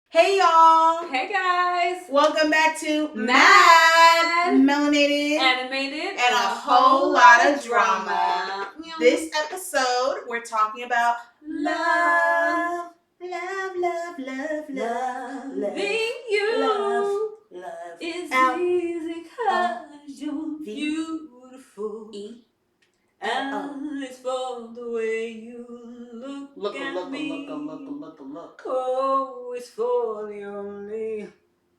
Hey y'all! Hey guys! Welcome back to M.A.D, Melanated, Animated, and a whole lot of drama. This episode, we're talking about love, Loving you love. is L- easy O- cause you're V- beautiful. E- And it's for the way you look at me. Look. Oh, it's for the only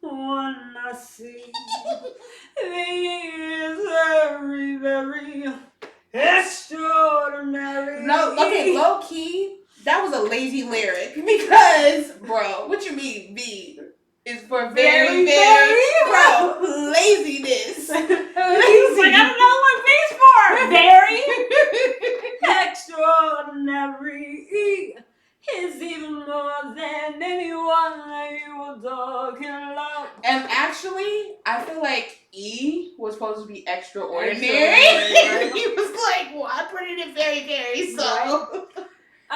one I see. Is very, very extraordinary. No, okay, low key, that was a lazy lyric because, bro, what you mean, V is for very, bro, laziness. He's like, I don't know what V's for. Very extraordinary is even more than anyone you adore can love. And actually, I feel like E was supposed to be extraordinary. Extraordinary. He was like, well, I put it in very, so. Right.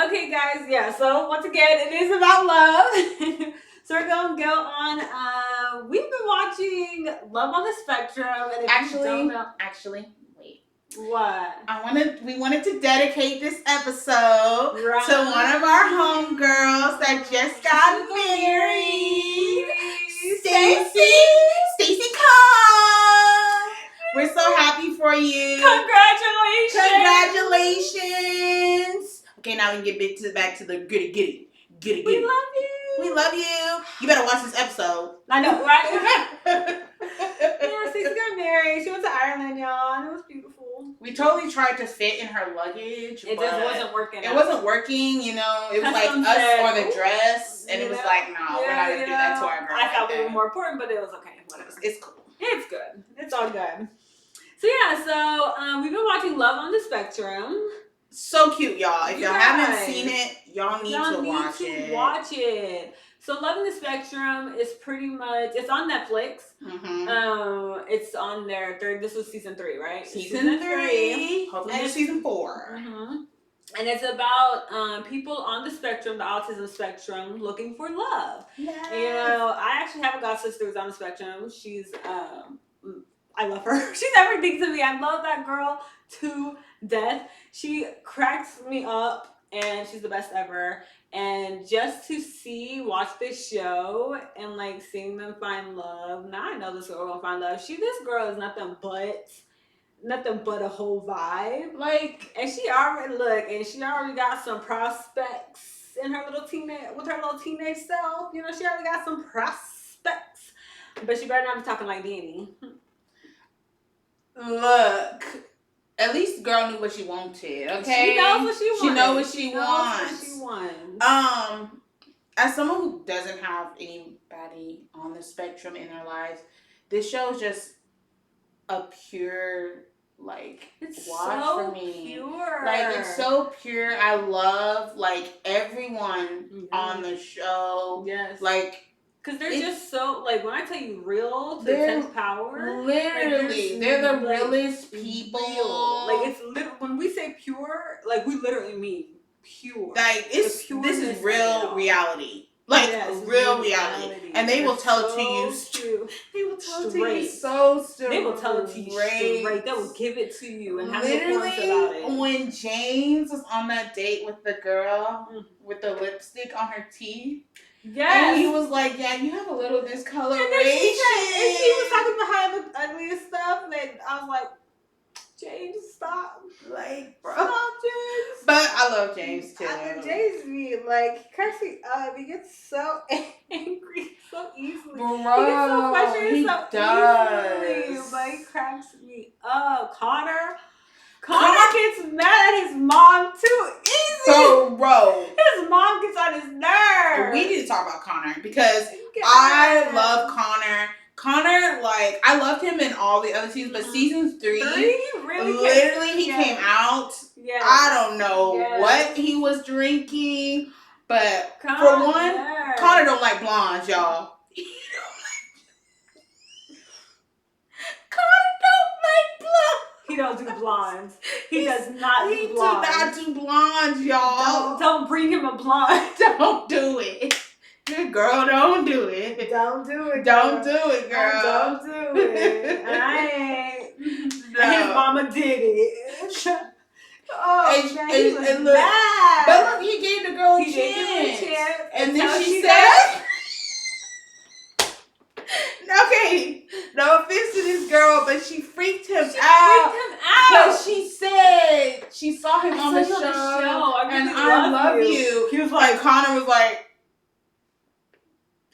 Okay, guys, yeah, so once again, it is about love. So we're going to go on, we've been watching Love on the Spectrum. And if you don't know, Actually, wait. What? We wanted to dedicate this episode to one of our homegirls that just got married. Stacy Cobb. We're so happy for you. Congratulations. Okay, now we can get back to the goody. We love you. We love you. You better watch this episode. I know, right? Yeah, Stacey got married. She went to Ireland, y'all, and it was beautiful. We totally tried to fit in her luggage. It just wasn't working. It wasn't working, you know. It was like us or the dress, and it was like, no, we're not gonna do that to our girl. I thought we were more important, but it was okay. Whatever. It's cool. It's good. It's all good. So yeah, we've been watching Love on the Spectrum. So cute, y'all. If y'all haven't seen it, y'all need to watch it. So Love on the Spectrum is pretty much, it's on Netflix. Mm-hmm. It's on their third, this was season 3, right? Season 3. Hopefully it's season 4. Mm-hmm. And it's about people on the spectrum, the autism spectrum, looking for love. Yes. You know, I actually have a god sister who's on the spectrum. She's, I love her. She's everything to me. I love that girl to death. She cracks me up, and she's the best ever. And just to watch this show and like seeing them find love. Now I know this girl gonna find love. This girl is nothing but a whole vibe. Like, and she already got some prospects in her little teenage self. You know, she already got some prospects. But she better not be talking like Danny. Look, at least the girl knew what she wanted, okay? She knows what she wants. She knows what she wants. As someone who doesn't have anybody on the spectrum in their lives, this show is just a pure, like, it's watch so for me. Pure. Like, it's so pure. I love, like, everyone on the show. Yes. Like, because they're just so, like, when I tell you real to intense power. Literally. Like, they're the realest people. Real. Like, it's literally, when we say pure, like, we literally mean pure. Like, this is real reality. Like, real reality. And they will tell it to you. They will tell it to you so straight. They will tell it to you straight. They will give it to you and have no qualms about it. When James was on that date with the girl with the lipstick on her teeth. Yes. And he was like, yeah, you have a little discoloration. And she was talking behind the ugliest stuff. And I was like, James, stop. Like, bro. Stop, James. But I love James, too. I love James, like, he cracks me up. He gets so angry so easily. Bro, he gets so frustrated he so does. easily. But he cracks me up. Connor gets mad at his mom too easy. So, bro. His mom gets on his nerves. We need to talk about Connor because I love Connor. Connor, like, I loved him in all the other seasons, but season 3, he came out. Yes. I don't know what he was drinking, but for one, Connor don't like blondes, y'all. He don't do blondes. He does not do blondes. He do not do blondes, y'all. Don't bring him a blonde. Don't do it. Do it, girl. Don't do it. Don't do it. Don't do it, girl. Don't do it. I ain't. No. And his mama did it. Oh, man, he was look, bad. But look, he gave the girl a chance. And then she said, okay, no offense to this girl, but she freaked him out. Because she said she saw him on the show, and I love you. He was like, Connor was like,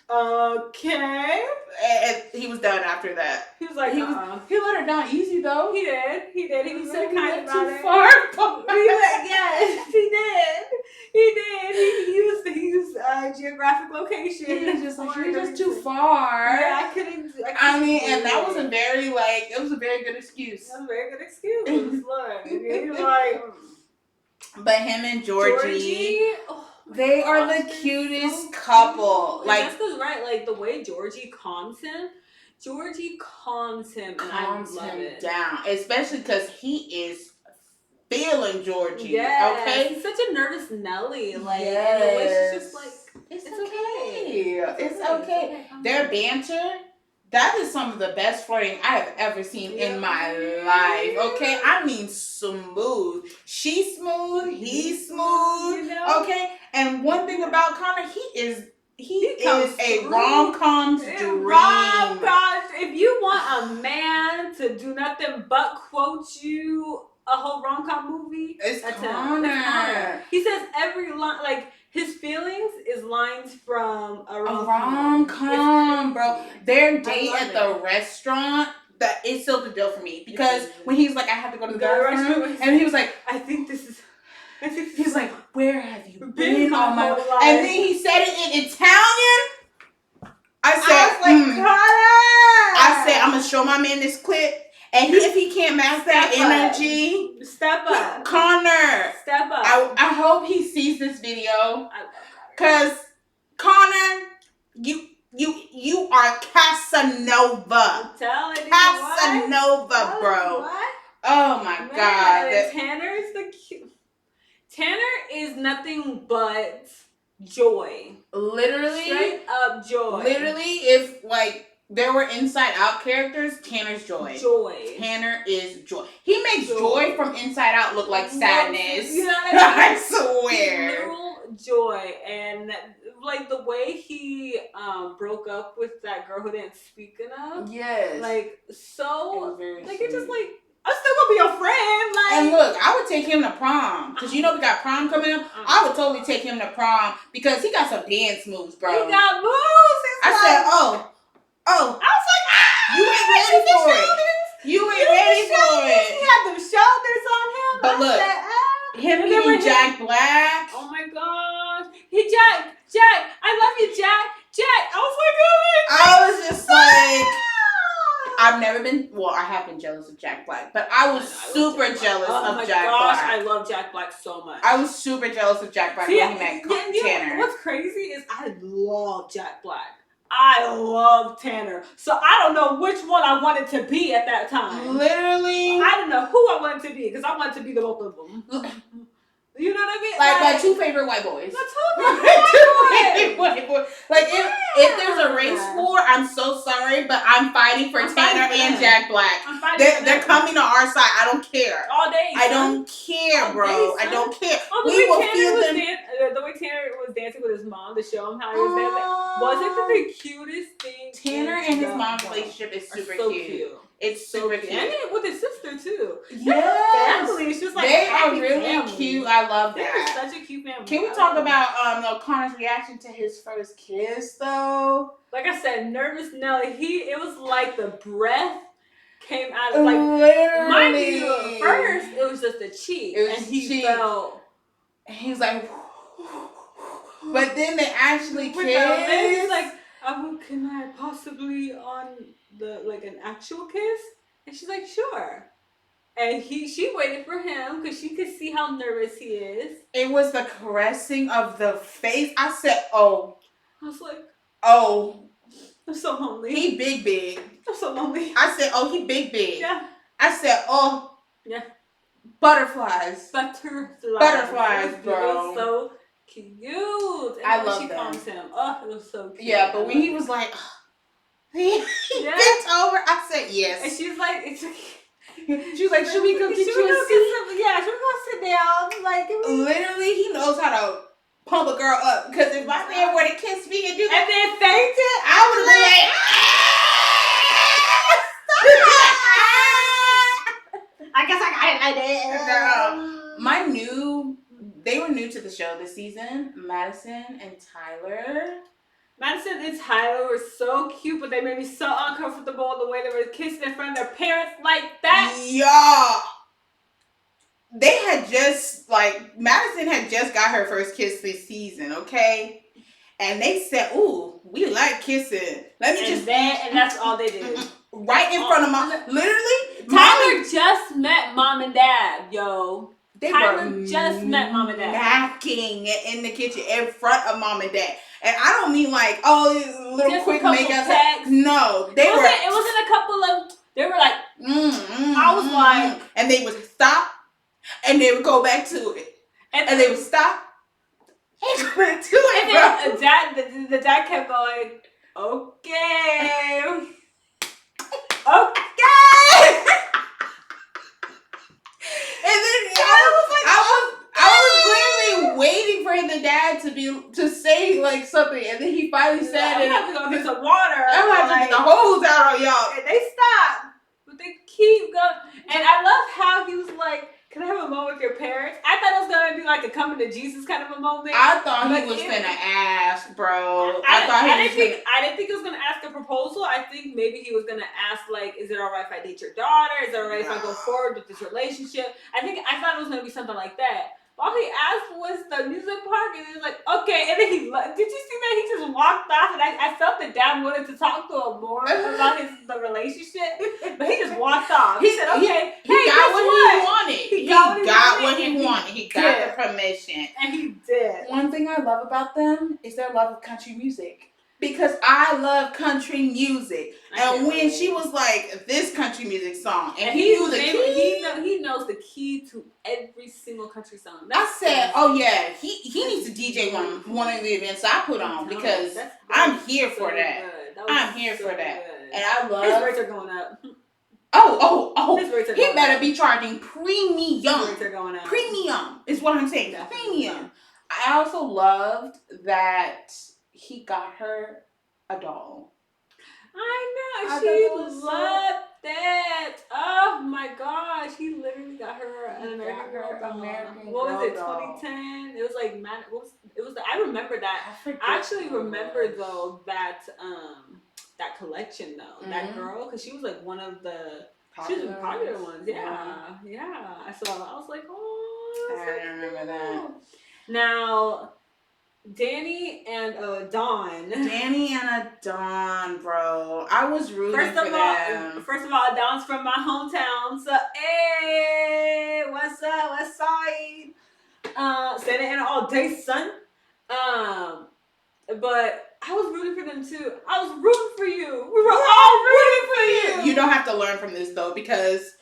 okay. And he was done after that. He was like, he let her down easy though. He did. He said kind of too far. Yes, he did. He used geographic location. He was just like, you're just too far. Yeah, I couldn't and that was a very it was a very good excuse. That was a very good excuse. Look, he was like. But him and Georgie they are the cutest couple. Like that's because like the way Georgie calms him, and I love it. Down, especially because he is feeling Georgie. Yeah, okay. He's such a nervous Nelly. Like, and the way she's just like, it's okay. It's okay. Their banter. That is some of the best flirting I have ever seen in my life. Okay, I mean smooth. She's smooth. He's smooth. Okay, and one thing about Connor, he is a rom-com dream. Rom-com. If you want a man to do nothing but quote you a whole rom-com movie, it's Connor. He says every line, like. His feelings is lines from a rom-com, bro. Their date at the restaurant, that it sealed the deal for me. Because when he's like, I have to go to the bathroom, and he was like, I think this is. He's like, where have you been all my life? And then he said it in Italian. I said, I'm gonna show my man this clip. And if he can't match that energy, step up. Connor, step up. I hope he sees this video, cause Connor, you are Casanova. I'm telling you, Casanova, bro. What? Oh my God. Tanner is nothing but joy. Literally, straight up joy. Literally, if there were Inside Out characters, Tanner's joy. Tanner is joy. He makes joy from Inside Out look like sadness. You know what I mean? I swear. Literal joy. And like the way he broke up with that girl who didn't speak enough. Yes. Like so it's just like I'm still gonna be your friend. Like, and look, I would take him to prom. Because you know we got prom coming up. I would totally take him to prom because he got some dance moves, bro. He got moves. I said, oh. I was like, you ain't ready for it. You ain't ready for it. He had them shoulders on him. But look, him being Jack Black. Oh my gosh. Jack, I love you, Jack. I was like, oh my God. I was just like, I've never been, I have been jealous of Jack Black, but I was super jealous of Jack Black. I love Jack Black so much. I was super jealous of Jack Black when he met Tanner. What's crazy is I love Jack Black. I love Tanner. So I don't know which one I wanted to be at that time. Literally. I don't know who I wanted to be because I wanted to be the both of them. You know what I mean? Like my two favorite white boys. My two favorite white boys. Like if there's a race war, I'm so sorry, but I'm fighting for Tanner and Jack Black. They're coming to our side. I don't care. All day. I don't care, bro. I don't care. We will feel them. The way Tanner was dancing with his mom to show him how he was dancing. Wasn't it the cutest thing? Tanner and his mom's relationship is super cute. It's super cute. And with his sister too. Yes. Family. It's just like they are really cute. I love that. They're such a cute family. Can we talk about Connor's reaction to his first kiss though? Like I said, nervous Nelly. It was like the breath came out of literally. Mind you, first it was just the cheek, and he felt. And he's like, but then they actually kissed. And he's like, can I possibly on an actual kiss? And she's like, sure. And she waited for him because she could see how nervous he is. It was the caressing of the face. I said, oh. I was like, oh. I'm so lonely. He big. I'm so lonely. I said, oh, he big. Yeah. I said, oh. Yeah. Butterflies, bro. It was so cute. And I love she them. calms him. Oh, it was so cute. Yeah, but when he was like, he bent over, I said yes. And she's like, it's she was like, should we go get you a seat? Yeah, should we go sit down? Like, literally, he knows how to pump a girl up. Because if my man were to kiss me and do that, and then faint it, I would have been like, I guess I got it like that. They were new to the show this season. Madison and Tyler. Madison and Tyler were so cute, but they made me so uncomfortable the way they were kissing in front of their parents like that. Yeah. They had just, Madison had just got her first kiss this season, okay? And they said, ooh, we like kissing. And that's all they did. Right in front of mom. Literally, Tyler just met mom and dad, yo. Tyler just met mom and dad. Macking in the kitchen in front of mom and dad. And I don't mean like, little just quick make-up. No. It wasn't a couple of, they were like, I was like. And they would stop, and they would go back to it. And they would stop, and go back to it. And then the dad kept going, okay. Okay. And then I was literally waiting for the dad to say like something, and then he finally said it. I'm have to go get some water. I'm gonna have to get the hose out on y'all. And they stopped, but they keep going. And I love how he was like, "Can I have a moment with your parents?" I thought it was gonna be like a coming to Jesus kind of a moment. I thought he was gonna ask, bro. I didn't think he was gonna ask a proposal. I think maybe he was gonna ask like, "Is it alright if I date your daughter? Is it alright if I go forward with this relationship?" I thought it was gonna be something like that. All he asked was the music park, and he was like, "Okay." And then did you see that he just walked off? And I felt the dad wanted to talk to him more about the relationship, but he just walked off. He said, "Okay, he got what he wanted. He got what he wanted. He got the permission, and he did." One thing I love about them is their love of country music. Because I love country music. And when she was like, this country music song, and he knew the key. He knows the key to every single country song. I said, oh yeah, he needs to DJ one of the events I put on because I'm here for that. I'm here for that. And I love... His rates are going up. Oh. His rates are he going better up. Be charging premium. His rates are going up. Premium is what I'm saying. Definitely. Premium. I also loved that he got her a doll. I know. She loved that. Oh my gosh. He literally got her an American Girl doll. What was it? 2010? It was like I remember that. I actually remember though that collection though. Mm-hmm. That girl, because she was like one of the popular ones. Yeah. I was like, oh, I remember that. Now, Danny and Dawn. Bro. I was rooting for them. First of all, Dawn's from my hometown. So, hey, what's up? West Side. Santa Ana all day, son. But I was rooting for them too. I was rooting for you. We were all rooting for you. You don't have to learn from this though, because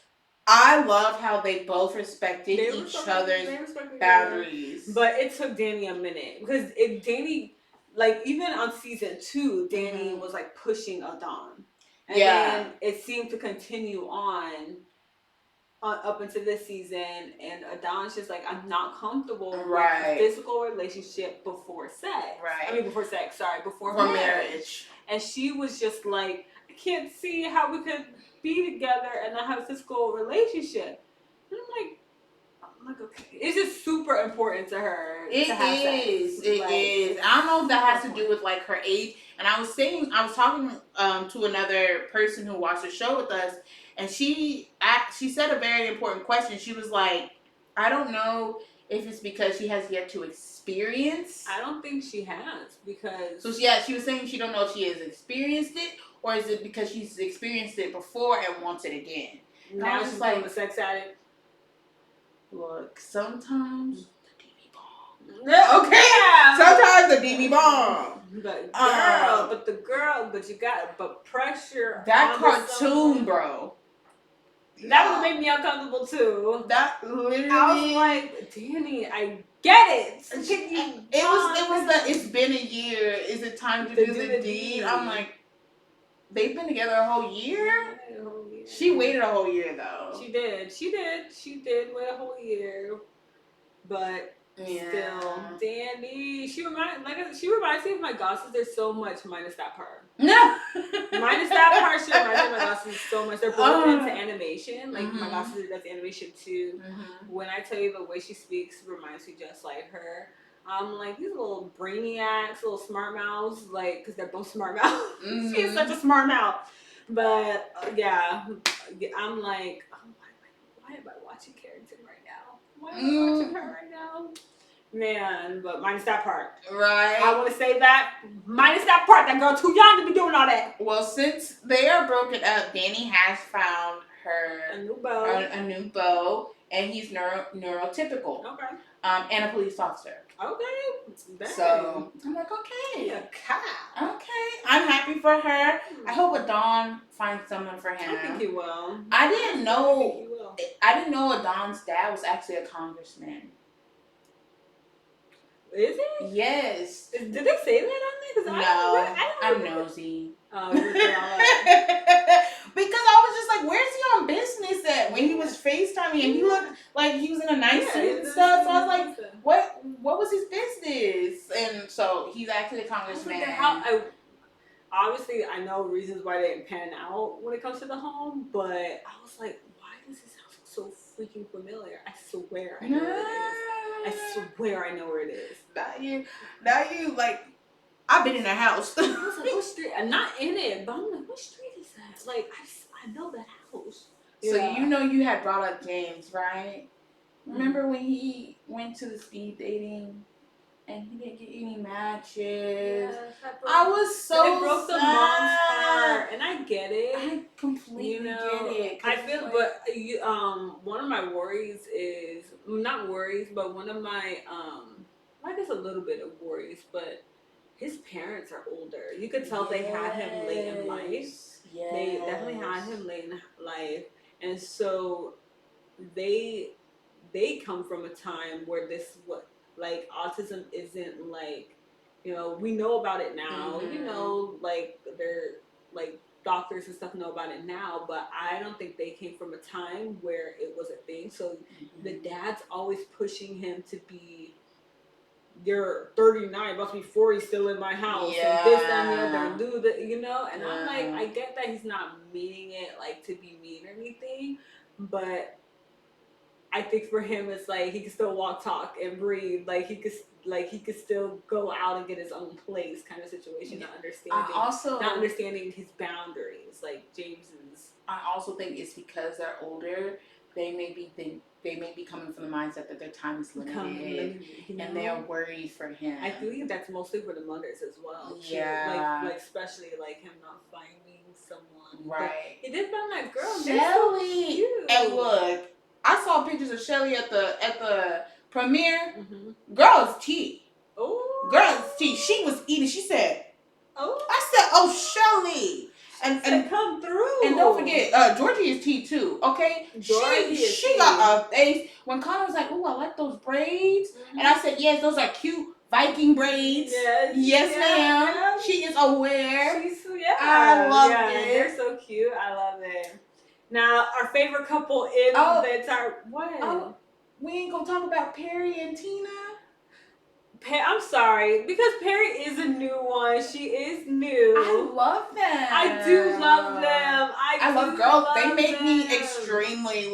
I love how they both respected each other's boundaries. But it took Danny a minute because Danny, like even on season 2, Danny was like pushing Dawn, and then it seemed to continue on up into this season, and Dawn's just like, I'm not comfortable with a physical relationship before sex. Right. I mean before sex. Sorry, before marriage. And she was just like, I can't see how we could be together and not have a physical relationship. And I'm like, okay. It's just super important to her to have sex. It is. I don't know if that has to do with like her age. And I was talking to another person who watched the show with us, and she said a very important question. She was like, I don't know if it's because she has yet to experience. I don't think she has, because... So yeah, she was saying she don't know if she has experienced it, or is it because she's experienced it before and wants it again? Now she's like a sex addict. Look, sometimes the DB bomb. Okay, sometimes the DB bomb. But you got pressure. That cartoon, bro. That would have made me uncomfortable too. That literally. I was like, Danny, I get it. It's been a year. Is it time to do the deed? I'm like, they've been together a whole year? She waited a whole year though. She did wait a whole year. But still, Danny, she reminds me of my god sister so much, minus that part. No. Minus that part, she reminds me of my god sister so much. They're both into animation. Like my god sister does animation too. When I tell you the way she speaks reminds me just like her. I'm like, these little brainiacs, little smart mouths, like, because they're both smart mouths. She is such a smart mouth. But yeah, I'm like, oh, why am I watching Carrington right now? Why am I watching her right now? Man, but minus that part. Right. I want to say that. Minus that part. That girl too young to be doing all that. Well, since they are broken up, Danny has found her a new beau, and he's neurotypical. Okay. And a police officer. Okay. Dang. So I'm like, okay. Yeah, okay. I'm happy for her. I hope Adon finds someone for him. I think he will. I didn't know Adon's dad was actually a congressman. Is it? Yes. Did they say that on there? No, I'm nosy. Oh, you're because I was just like, where's he on business at? When he was FaceTiming and he looked like he was in a nice suit and stuff. So I was like, what was his business? And so he's actually a congressman. Obviously, I know reasons why they didn't pan out when it comes to the home, but I was like, why does this house look so freaking familiar? I swear I know where it is. I swear I know where it is. Now you like, I've been in that house. I was like, what street? I'm not in it, but I'm like, what street is that? Like, I know that house. So you know you had brought up James, right? Remember when he went to the speed dating and he didn't get any matches? Yes, I was so it broke the mom's heart, and I get it. I completely get it. I feel, but one of my worries is not worries, but one of my I guess a little bit of worries, but his parents are older. You could tell they had him late in life. Yes. They definitely had him late in life, and so they come from a time where like autism isn't like, we know about it now. Like they're like doctors and stuff know about it now, but I don't think they came from a time where it was a thing. So the dad's always pushing him to be, you're 39, about to be 40, still in my house, and this, that, and the other, do that, and I'm like, I get that he's not meaning it like to be mean or anything, but I think for him it's like he can still walk, talk, and breathe. Like he could still go out and get his own place, kind of situation. Not understanding his boundaries, like James's. I also think it's because they're older. They may be coming from the mindset that their time is limited, and they are worried for him. I think that's mostly for the mothers as well. Yeah. Like especially like him not finding someone. Right. But he did find that girl, Shelly. So and look, I saw pictures of Shelly at the premiere. Girl's tea. Oh. Girl's tea. She was eating. She said, "Oh." I said, "Oh, Shelly." And come through. And don't forget, Georgie is tea too. Okay, she got a face. When Connor was like, "Oh, I like those braids," and I said, "Yes, those are cute Viking braids." Yes, ma'am. Yeah. She is aware. I love it. They're so cute. I love it. Now, our favorite couple in the entire we ain't gonna talk about Perry and Tina. I'm sorry, because Perry is a new one. She is new. I love them. I do love them. I love girls. They make me extremely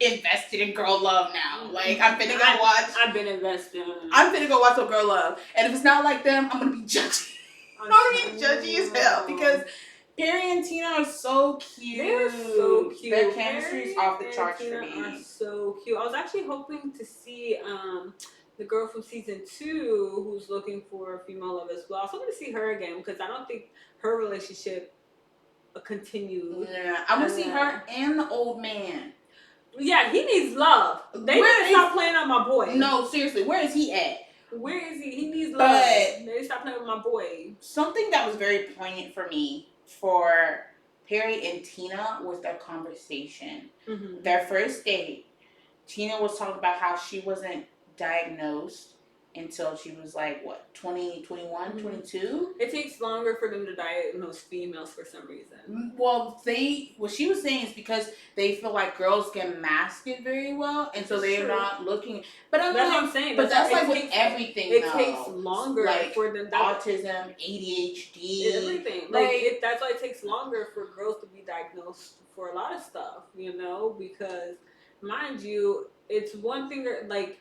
invested in girl love now. Like I'm finna go watch. I've been invested. I'm finna go watch some girl love, and if it's not like them, I'm gonna be judgy. I'm gonna be judgy as hell because Perry and Tina are so cute. They're so cute. Their chemistry's off the charts for me. Are so cute. I was actually hoping to see the girl from season 2 who's looking for female love as well. So I'm going to see her again because I don't think her relationship continued. Yeah, I want to see her and the old man. Yeah, he needs love. They need to stop playing on my boy. No, seriously, where is he at? Where is he? He needs love. They stop playing with my boy. Something that was very poignant for me for Perry and Tina was their conversation. Mm-hmm. Their first date, Tina was talking about how she wasn't diagnosed until she was like, what, 20, 21, mm-hmm. 22? It takes longer for them to diagnose females for some reason. Well, what she was saying is because they feel like girls can mask it very well, and so they're not looking. But that's what I'm saying. But that's like with everything, it takes longer like for them. Autism, ADHD, everything. Like that's why it takes longer for girls to be diagnosed for a lot of stuff, because mind you, it's one thing like,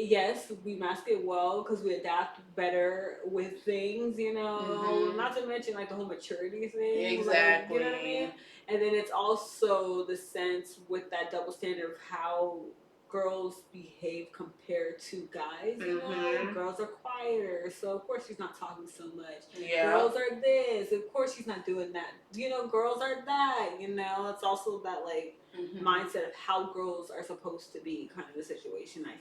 yes, we mask it well because we adapt better with things, mm-hmm. Not to mention like the whole maturity thing. Exactly. Like, you know what I mean? And then it's also the sense with that double standard of how girls behave compared to guys. Mm-hmm. Girls are quieter, so of course she's not talking so much. Yeah. Girls are this, of course she's not doing that. Girls are that. It's also that like mm-hmm. mindset of how girls are supposed to be, kind of the situation. I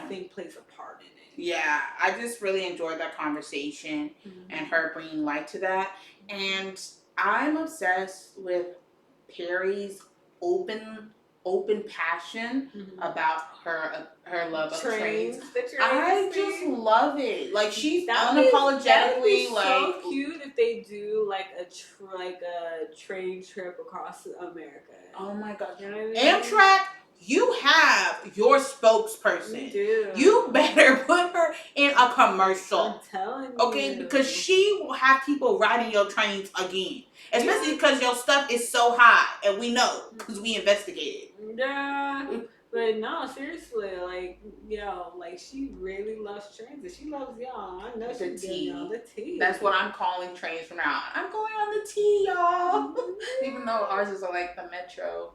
think plays a part in it. Yeah, I just really enjoyed that conversation mm-hmm. and her bringing light to that. And I'm obsessed with Perry's open passion mm-hmm. about her love of trains. I just love it. Like she's unapologetically like so cute if they do like a train trip across America. Oh my god! You know what I mean? Amtrak, you have your spokesperson. You do. You better put her in a commercial. I'm telling you. Okay, because she will have people riding your trains again. Especially because your stuff is so high, and we know because we investigated. Yeah, but no, seriously, like she really loves trains, and she loves y'all. I know the T. Y'all the T. That's what I'm calling trains from now on. I'm going on the T, y'all. Even though ours is like the Metro.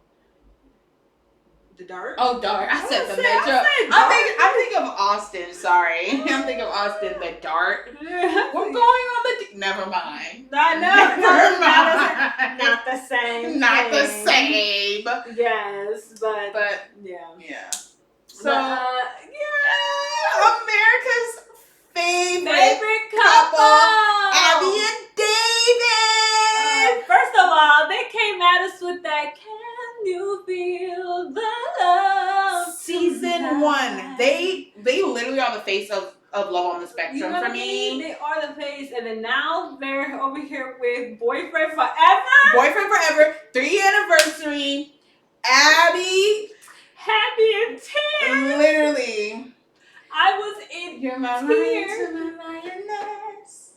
The Dart? Oh, Dart. I said the Metro. I'm thinking of Austin. Sorry. I'm thinking of Austin. The Dart. We're going on the... Never mind. Never mind. Not the same. Not the same. Yes, but yeah. Yeah. So, America's favorite couple. Abby and David. First of all, they came at us with that... Can you feel the love? Season 1. They literally are the face of Love on the Spectrum for me. They are the face, and then now they're over here with Boyfriend Forever. Boyfriend Forever, 3 anniversary. Abby, happy and tears. Literally, I was in You're my tears. lion to my lioness.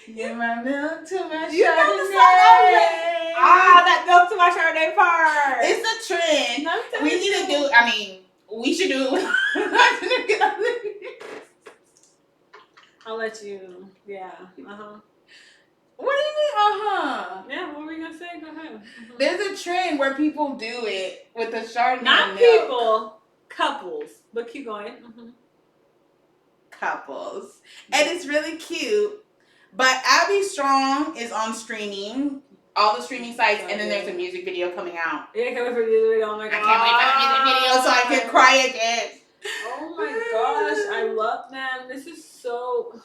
You're my milk to my Chardonnay. You know the song? That milk to my Chardonnay part. It's a trend. We need to do. I mean, we should do it. I'll let you. Yeah. What do you mean? Yeah. What were you gonna say? Go ahead. There's a trend where people do it with the Chardonnay. Not milk. People, couples. But keep going. Couples, and it's really cute. But Abby Strong is on streaming, all the streaming sites, and then there's a music video coming out. Yeah, coming for the music video. Oh my god! I can't wait for the music video so I can cry again. Oh my gosh, I love them. This is so...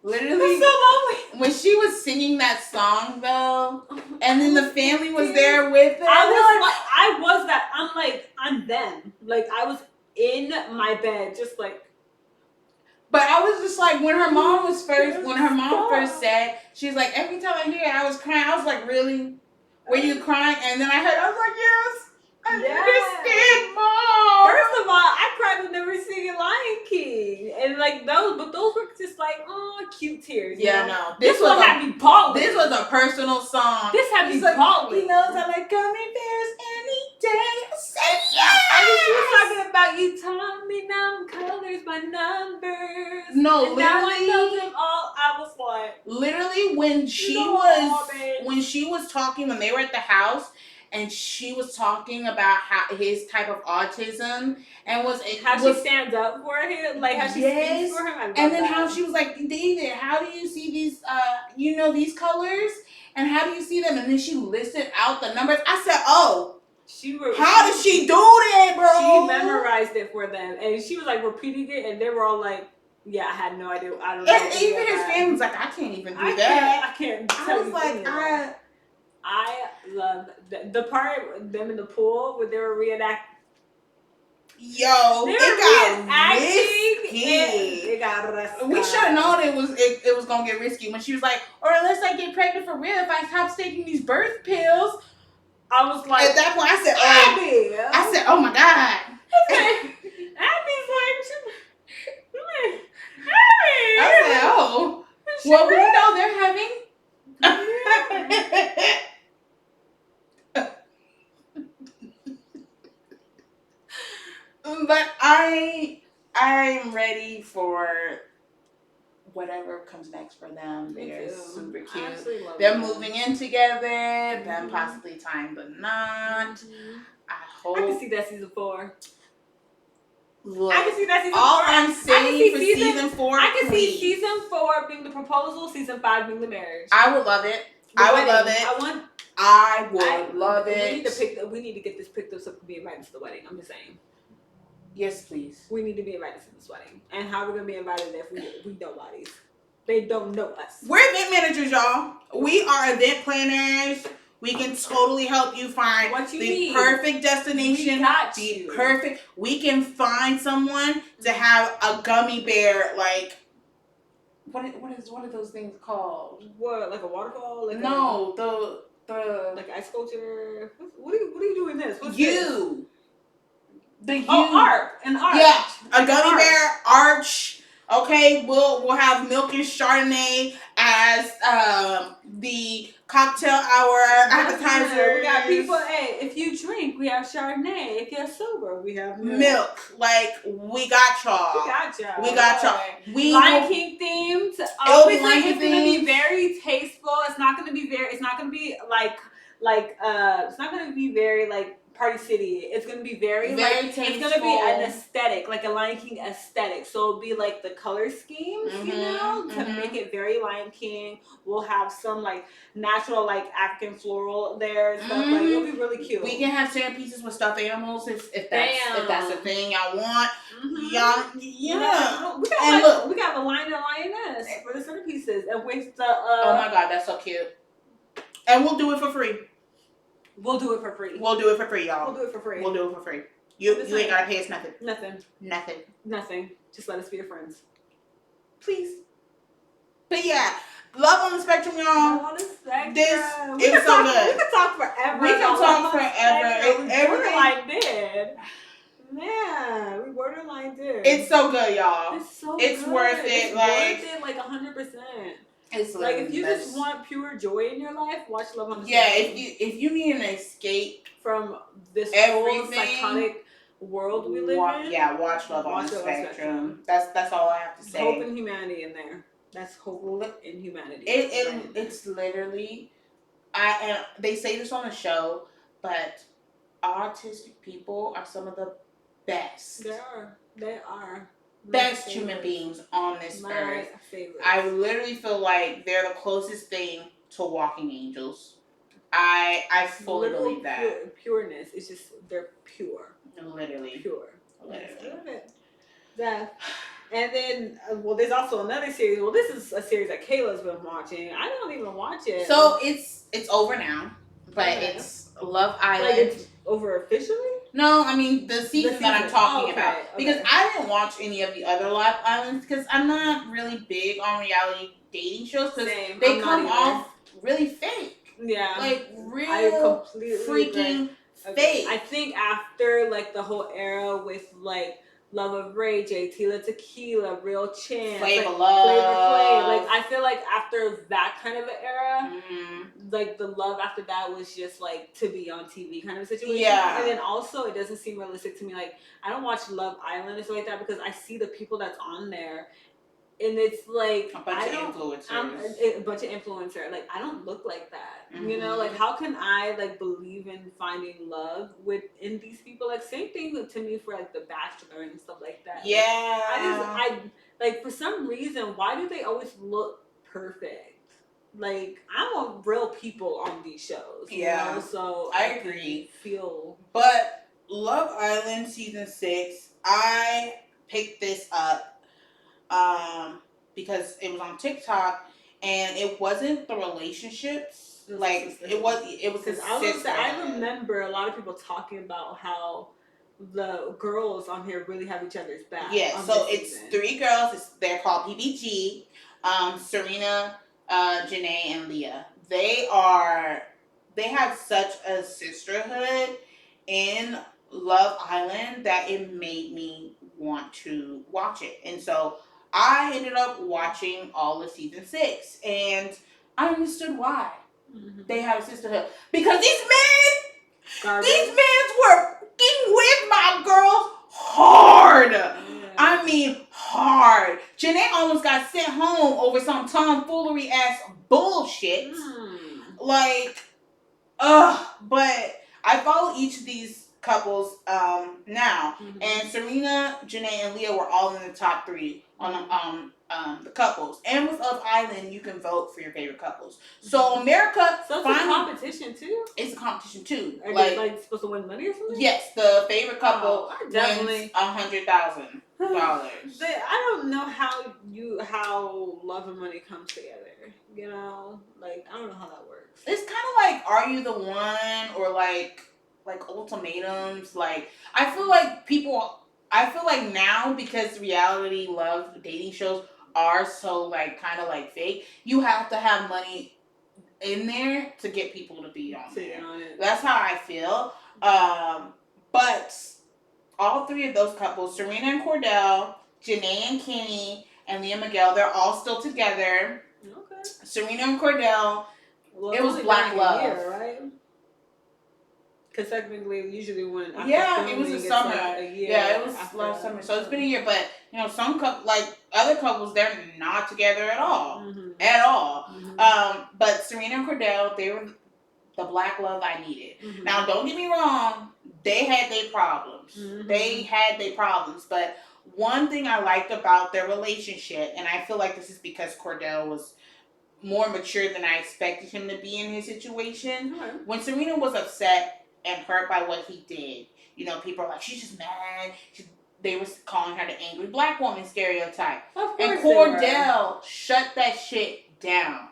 Literally, it's so lonely. When she was singing that song though, and then the family was there with them. I'm them. Like, I was in my bed, just like... But I was just like, when her mom first said, she's like, every time I hear it, I was crying. I was like, really? Were you crying? And then I was like, yes. I understand, Mom. First of all, I cried when they were singing Lion King, and like those were just like, oh, cute tears. Yeah, no. This one had me bawling. This was a personal song. This had me bawling. He knows I like gummy bears any day. I said yes. I mean, she was talking about you taught me now colors by numbers. No, and literally. Now I know them all. I was like, literally when she was talking when they were at the house. And she was talking about how his type of autism and she stands up for him, like how she speaks for him. And then how she was like, David, how do you see these? These colors, and how do you see them? And then she listed out the numbers. I said, oh, how did she do that, bro? She memorized it for them, and she was like repeating it, and they were all like, yeah, I had no idea. I don't know. And even his family was like, I can't even do that. I can't. I was like, I love the part them in the pool where they were reenacting. Yo, it got risky. It got risky. We should have known it was gonna get risky when she was like, or unless I get pregnant for real if I stop taking these birth pills. I was like, at that point, I said, oh, Abby. I said, oh my god. Abby's like, Abby. I said, oh, well, we know they're having. But I'm ready for whatever comes next for them. They're super cute. They're moving in together. Them possibly tying the knot. I hope. I can see that season 4. Look, I can see that season 4. All I'm saying for season 4, I can see season 4 being the proposal, season 5 being the marriage. I would love it. I would love it. I would love it. We need to get this picked up so we can be invited to the wedding. I'm just saying. Yes, please. We need to be invited to this wedding. And how are we going to be invited if we nobodies? They don't know us. We're event managers, y'all. We are event planners. We can totally help you find the perfect destination. Perfect. We can find someone to have a gummy bear, like, what are those things called? What, like a waterfall? Like no, like ice sculpture. What are you doing this? What's you? This? Arch. An arch. Yeah, a gummy bear arch. Okay, we'll have milk and Chardonnay as the cocktail hour appetizer. We got people. Hey, if you drink, we have Chardonnay. If you're sober, we have milk. Like we got y'all. We got y'all. Lion King themed. Obviously, it's gonna be very tasteful. It's not gonna be very. It's not gonna be like. It's not gonna be very like. Party City. It's gonna be very tasteful. It's gonna be an aesthetic, like a Lion King aesthetic. So it'll be like the color schemes, you know, to make it very Lion King. We'll have some like natural, like African floral there and stuff. Like it'll be really cute. We can have centerpieces with stuffed animals if that's the thing y'all want. Y'all, yeah. We got a lion and lioness for the centerpieces, and with the. Oh my god, that's so cute. And we'll do it for free. We'll do it for free. We'll do it for free, y'all. We'll do it for free. We'll do it for free. You ain't gotta pay us nothing. Nothing. Just let us be your friends. Please. But yeah, Love on the Spectrum, y'all. Love on the Spectrum. It was so good. We can talk forever. We borderline did. Man, we borderline did. It's so good, y'all. It's good. Worth it. It's worth it, 100%. It's like if you just want pure joy in your life, watch Love on the Spectrum. Yeah, if you need an escape from this whole psychotic world we live in. Yeah, watch Love on the Spectrum. That's all I have to say. Hope and humanity in there. That's hope and humanity. It's literally, and they say this on the show, but autistic people are some of the best. They are. Best human beings on this earth. Favorite. I literally feel like they're the closest thing to walking angels. I fully believe that. Pureness. It's just they're pure. Literally. Pure. Literally. I love it. Yeah. And then, there's also another series. Well, this is a series that Kayla's been watching. I don't even watch it. So it's over now, but it's Love Island. Like it's over officially? No, I mean the season that I'm talking about. Because I didn't watch any of the other Love Islands because I'm not really big on reality dating shows because they come off really fake. Yeah. Like real freaking fake. I think after like the whole era with like Love of Ray J, Tila Tequila, Real Chance, Flavor Love. Like I feel like after that kind of an era, like the love after that was just like to be on TV kind of situation. Yeah. And then also it doesn't seem realistic to me. Like I don't watch Love Island or something like that because I see the people that's on there. And it's like a bunch of influencers. Like I don't look like that. You know, like how can I like believe in finding love within these people? Like same thing to me for like The Bachelor and stuff like that. Yeah. I like for some reason, why do they always look perfect? Like I want real people on these shows. You know? So I agree. But Love Island season 6, I picked this up. Because it was on TikTok and it wasn't the relationships It was a sisterhood. I remember a lot of people talking about how the girls on here really have each other's back. Yeah, so it's season. 3 girls. They're called PBG. Serena, Janae, and Leah. They have such a sisterhood in Love Island that it made me want to watch it. And so I ended up watching all of season 6, and I understood why they have a sisterhood. Because these men were with my girls hard. Yeah. I mean, hard. Janae almost got sent home over some tomfoolery ass bullshit. But I follow each of these couples now, and Serena, Janae, and Leah were all in the top 3 on the couples. And with Love Island, you can vote for your favorite couples. So America, so it's a competition too. It's a competition too. Are they supposed to win money or something? Yes, the favorite couple wins $100,000. I don't know how love and money comes together. You know, I don't know how that works. It's kind of like Are You the One, or like ultimatums. I feel like now, because reality love dating shows are so kind of fake, you have to have money in there to get people to be on there. That's how I feel. But all 3 of those couples, Serena and Cordell, Janae and Kenny, and Leah Miguel, they're all still together. Okay. Serena and Cordell, it was Black Love. Year, right? Because technically, usually when it was the summer. It was last summer, so it's been a year. But some other couples, they're not together at all, at all. But Serena and Cordell, they were the Black love I needed. Now, don't get me wrong, they had their problems. They had their problems, but one thing I liked about their relationship, and I feel like this is because Cordell was more mature than I expected him to be in his situation. When Serena was upset and hurt by what he did, people are like, she's just mad. They were calling her the angry Black woman stereotype. And Cordell shut that shit down.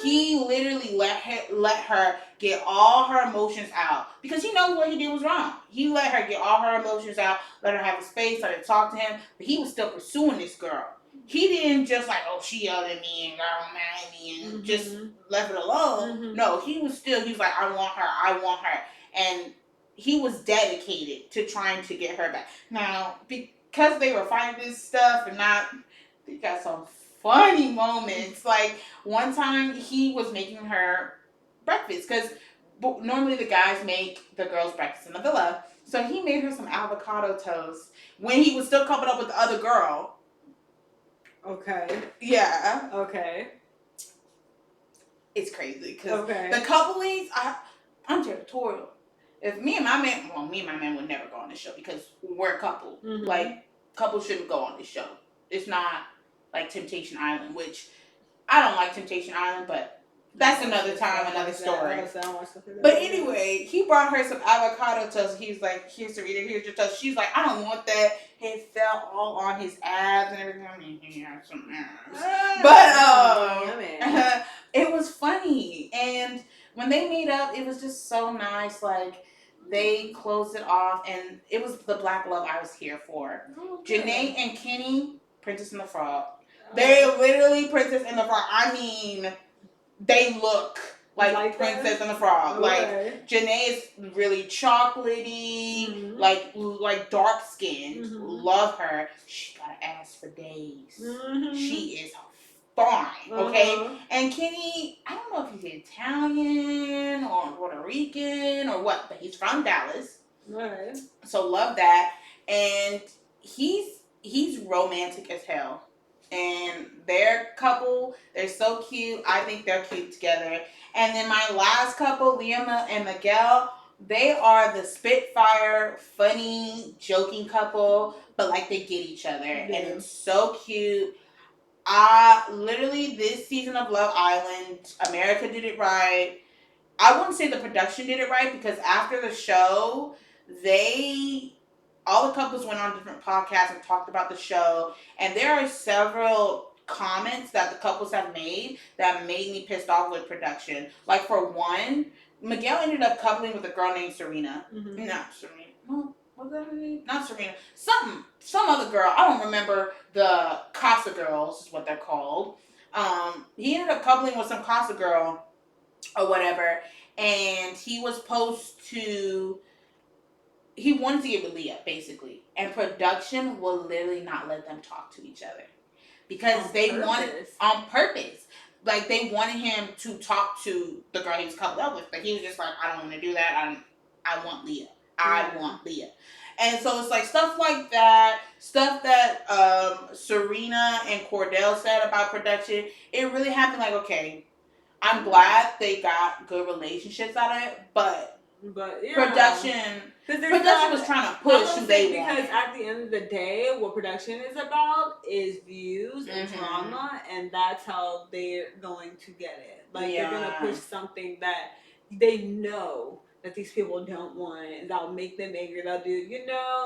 He literally let her get all her emotions out, because he knows what he did was wrong. He let her get all her emotions out, let her have a space, let her talk to him, but he was still pursuing this girl. He didn't just she yelled at me and got mad at me and just left it alone. No, he was like, I want her. And he was dedicated to trying to get her back. Now, because they were fighting this stuff they got some funny moments. One time he was making her breakfast, because normally the guys make the girls breakfast in the villa. So he made her some avocado toast when he was still coming up with the other girl. Okay. Yeah. Okay. It's crazy because the couplings, I'm territorial. If me and my man would never go on this show because we're a couple. Couples shouldn't go on this show. It's not like Temptation Island, which I don't like Temptation Island, but that's another time, another story. But anyway, he brought her some avocado toast. He was like, here's your toast. She's like, I don't want that. It fell all on his abs and everything. I mean, he had some abs. But it was funny. And when they made up, it was just so nice. They closed it off, and it was the Black love I was here for. Janae and Kenny, Princess and the Frog. They're literally Princess and the Frog. I mean, they look like Princess and the Frog. Janae is really chocolatey, like dark skinned. Love her. She got an ass for days. She is fine. Okay. And Kenny, I don't know if he's Italian or Puerto Rican or what, but he's from Dallas. Right. So love that. And he's romantic as hell. And their couple, they're so cute. I think they're cute together. And then my last couple, Liam and Miguel, they are the Spitfire, funny, joking couple, but they get each other. And it's so cute. Literally, this season of Love Island, America did it right. I wouldn't say the production did it right, because after the show, all the couples went on different podcasts and talked about the show, and there are several comments that the couples have made that made me pissed off with production. Like, for one, Miguel ended up coupling with a girl named Serena. Mm-hmm. Not Serena. No, was that her name? Not Serena. Some other girl. I don't remember. The Casa girls is what they're called. He ended up coupling with some Casa girl or whatever, and he was supposed to. He wanted to get with Leah, basically, and production will literally not let them talk to each other because they wanted on purpose. Like, they wanted him to talk to the girl he was coupled up with, but he was just like, I don't want to do that. I want Leah. I want Leah. And so it's like stuff like that, stuff that Serena and Cordell said about production. It really happened. Like, okay, I'm glad they got good relationships out of it, but yeah. Production was trying to push who they wanted. Because at the end of the day, what production is about is views and drama, and that's how they're going to get it. Like, they're going to push something that they know that these people don't want, and that'll make them angry. They'll do,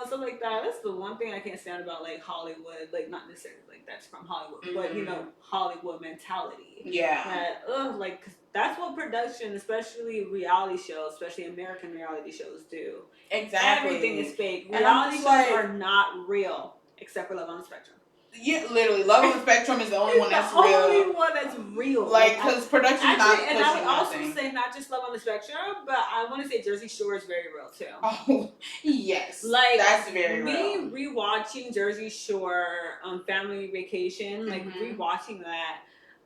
stuff like that. That's the one thing I can't stand about, like, Hollywood. Like, not necessarily like that's from Hollywood, but Hollywood mentality. Yeah. That like, cause that's what production, especially reality shows, especially American reality shows, do. Exactly. Everything is fake. Reality shows are not real, except for Love on the Spectrum. Yeah, literally, Love on the Spectrum is the only one that's real. The only one that's real. Like, because production's not pushing and I would nothing. also say not just Love on the Spectrum, but I want to say Jersey Shore is very real too. Oh, yes. Like, that's very real. Me rewatching Jersey Shore on Family Vacation, like rewatching that,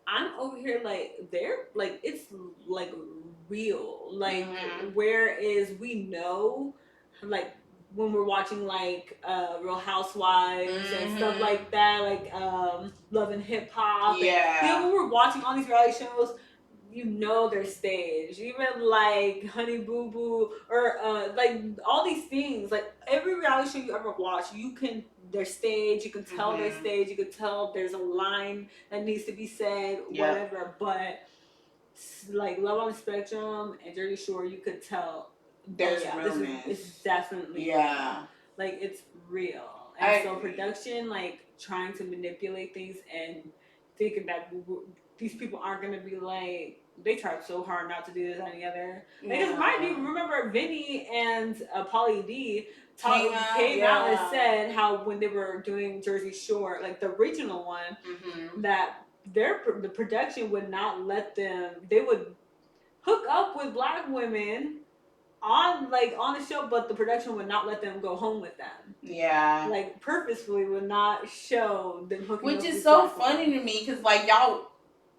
I'm over here like, they're like, it's like real. Like, whereas we know, like, when we're watching like Real Housewives and stuff like that, like Love and Hip Hop. Yeah. When we're watching all these reality shows, they're staged. Even like Honey Boo Boo or like all these things. Like, every reality show you ever watch, they're staged. You can tell they're staged. You can tell there's a line that needs to be said, whatever. But like Love on the Spectrum and Jersey Shore, you could tell there's realness. It's definitely real. Like, it's real. And so production, like, trying to manipulate things and thinking that these people aren't going to be like, they tried so hard not to do this any other. Because mind you, remember Vinny and Pauly D came out and said how when they were doing Jersey Shore, like the original one, that the production would not let them, they would hook up with black women on the show, but the production would not let them go home with them. Yeah. Like, purposefully would not show them hooking up. Which is so funny to me, because like,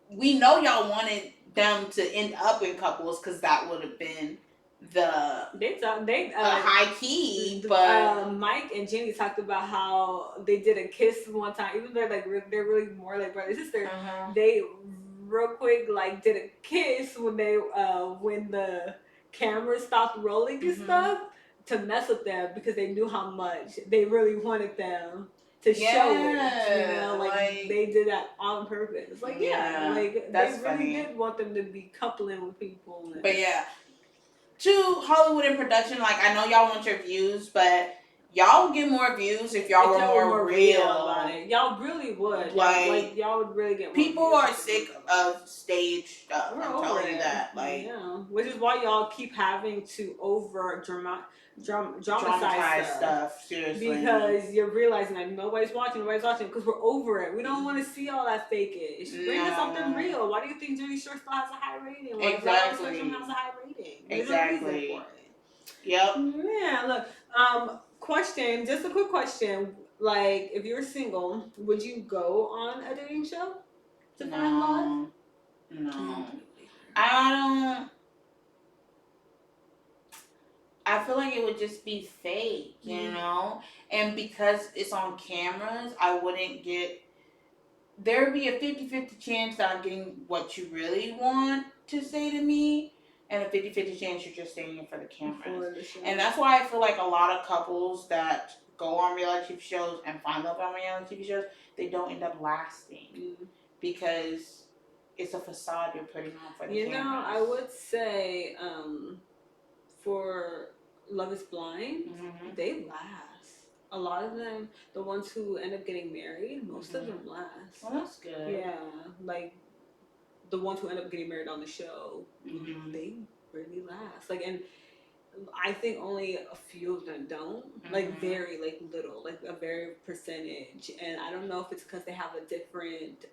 we know y'all wanted them to end up in couples, because that would have been the high key. But Mike and Jenny talked about how they did a kiss one time, even though they're really more like brother and sister. They real quick like did a kiss when they when the camera stopped rolling and stuff, to mess with them, because they knew how much they really wanted them to show it. Like they did that on purpose. Like, like, they really did want them to be coupling with people. But to Hollywood and production, like, I know y'all want your views, but y'all would get more views if y'all were more real about it. Y'all really would. Like, y'all would really get more people views. Are sick of stage stuff. I'm telling you that. Like, which is why y'all keep having to dramatize stuff. Seriously. Because you're realizing that nobody's watching, because we're over it. We don't want to see all that fake-ish. Bring us something real. Why do you think Jersey Shore still has a high rating? Why exactly. has a high rating? Exactly. Yep. Yeah, look. Question, just a quick question. Like, if you're single, would you go on a dating show to find love? No. I don't. I feel like it would just be fake, you know? And because it's on cameras, I wouldn't get... There would be a 50-50 chance that I'm getting what you really want to say to me, and a 50-50 chance you're just saying it for the cameras. And that's why I feel like a lot of couples that go on reality TV shows and find love on reality TV shows, they don't end up lasting. Because it's a facade you're putting on for the cameras. You know, I would say... for Love is Blind, they last a lot of them, the ones who end up getting married, most of them last. Well, that's good. Yeah, like the ones who end up getting married on the show, they really last. Like, and I think only a few of them don't. Like very like little, like a very percentage. And I don't know if it's because they have a different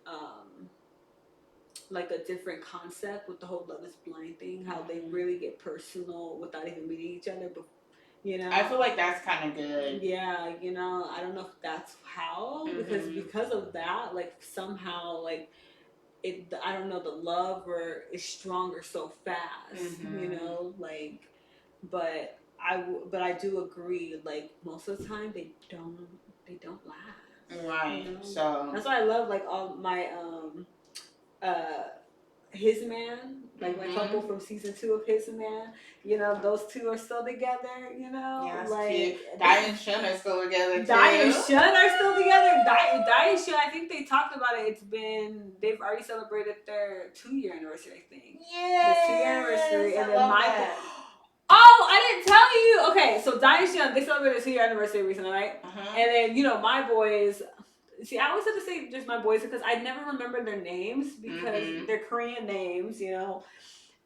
like a different concept with the whole Love is Blind thing, how they really get personal without even meeting each other. But you know, I feel like that's kind of good. Yeah, you know, I don't know if that's how, because of that, like somehow like it, I don't know, the love or is stronger so fast, you know, like, but I do agree, like most of the time they don't last, right? You know? So that's why I love like all my uh His Man, like my couple from season 2 of His Man, you know, those two are still together, you know, yeah, that's like cute. Di and Shun are still together too. Di and Shun are still together. Di and Shun, I think they talked about it. They've already celebrated their 2-year anniversary, I think. Yeah, the 2-year anniversary, and then Michael. Oh, I didn't tell you. Okay, so Di and Shun, they celebrated their 2-year anniversary recently, right? And then you know my boys. See, I always have to say just my boys because I never remember their names because they're Korean names, you know.